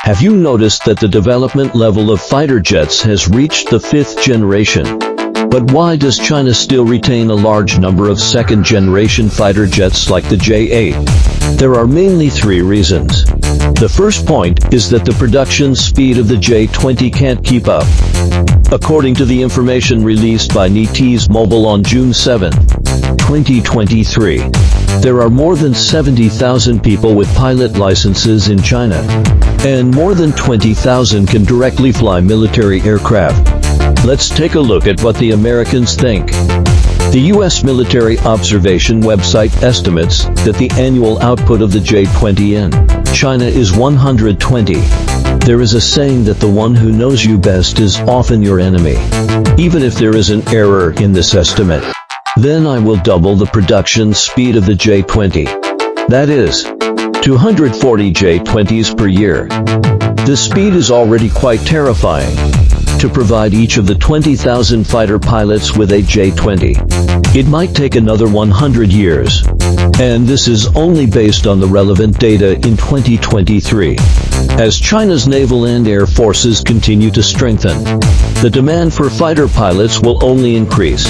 Have you noticed that the development level of fighter jets has reached the 5th generation? But why does China still retain a large number of second-generation fighter jets like the J-8? There are mainly 3 reasons. The first point is that the production speed of the J-20 can't keep up. According to the information released by NetEase Mobile on June 7, 2023, there are more than 70,000 people with pilot licenses in China, and more than 20,000 can directly fly military aircraft. Let's take a look at what the Americans think. The U.S. military observation website estimates that the annual output of the J-20 in China is 120. There is a saying that the one who knows you best is often your enemy. Even if there is an error in this estimate, then I will double the production speed of the J-20. That is, 240 J-20s per year. This speed is already quite terrifying. To provide each of the 20,000 fighter pilots with a J-20, it might take another 100 years. And this is only based on the relevant data in 2023. As China's naval and air forces continue to strengthen, the demand for fighter pilots will only increase.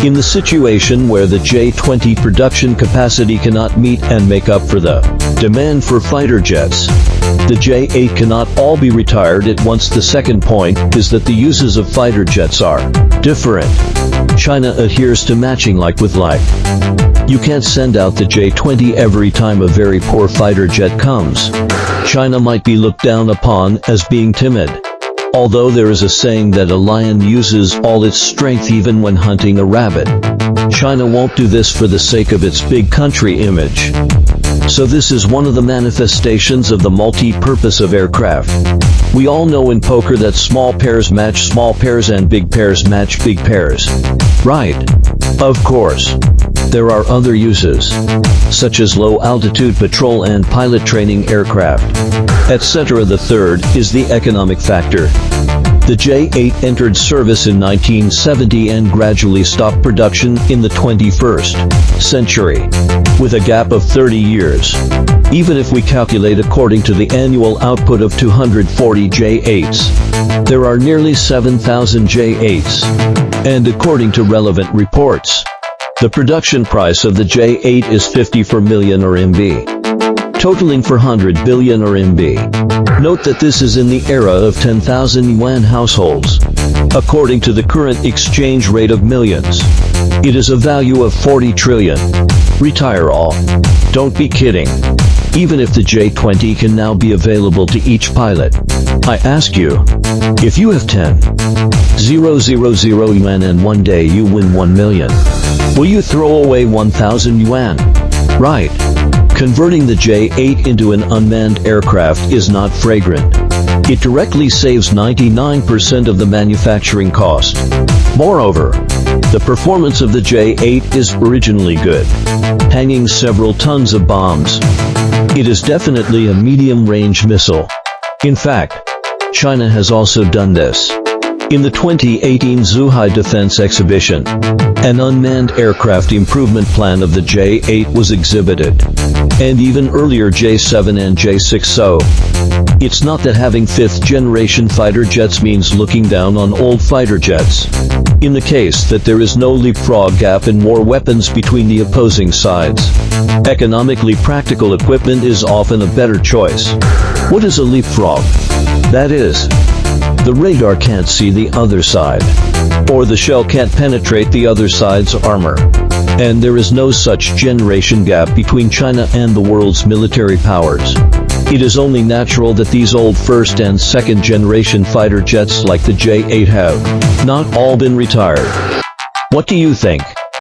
In the situation where the J-20 production capacity cannot meet and make up for the demand for fighter jets, the J-8 cannot all be retired at once. The second point is that the uses of fighter jets are different. China adheres to matching like with like. You can't send out the J-20 every time a very poor fighter jet comes. China might be looked down upon as being timid. Although there is a saying that a lion uses all its strength even when hunting a rabbit. China won't do this for the sake of its big country image. So this is one of the manifestations of the multi-purpose of aircraft. We all know in poker that small pairs match small pairs and big pairs match big pairs. Right? Of course. There are other uses, such as low-altitude patrol and pilot training aircraft, etc. The third is the economic factor. The J-8 entered service in 1970 and gradually stopped production in the 21st century, with a gap of 30 years. Even if we calculate according to the annual output of 240 J-8s, there are nearly 7,000 J-8s. And according to relevant reports, the production price of the J-8 is 54 million RMB, totaling 400 billion RMB. Note that this is in the era of 10,000 yuan households. According to the current exchange rate of millions, it is a value of 40 trillion. Retire all. Don't be kidding. Even if the J-20 can now be available to each pilot, I ask you, if you have 10,000 yuan and one day you win 1 million, will you throw away 1,000 yuan? Right. Converting the J-8 into an unmanned aircraft is not fragrant. It directly saves 99% of the manufacturing cost. Moreover, the performance of the J-8 is originally good, hanging several tons of bombs. It is definitely a medium-range missile. In fact, China has also done this. In the 2018 Zhuhai Defense Exhibition, an unmanned aircraft improvement plan of the J-8 was exhibited, and even earlier J-7 and J-6. So, it's not that having 5th-generation fighter jets means looking down on old fighter jets. In the case that there is no leapfrog gap in war weapons between the opposing sides, economically practical equipment is often a better choice. What is a leapfrog? That is, the radar can't see the other side, or the shell can't penetrate the other side's armor. And there is no such generation gap between China and the world's military powers. It is only natural that these old first and second generation fighter jets like the J-8 have not all been retired. What do you think?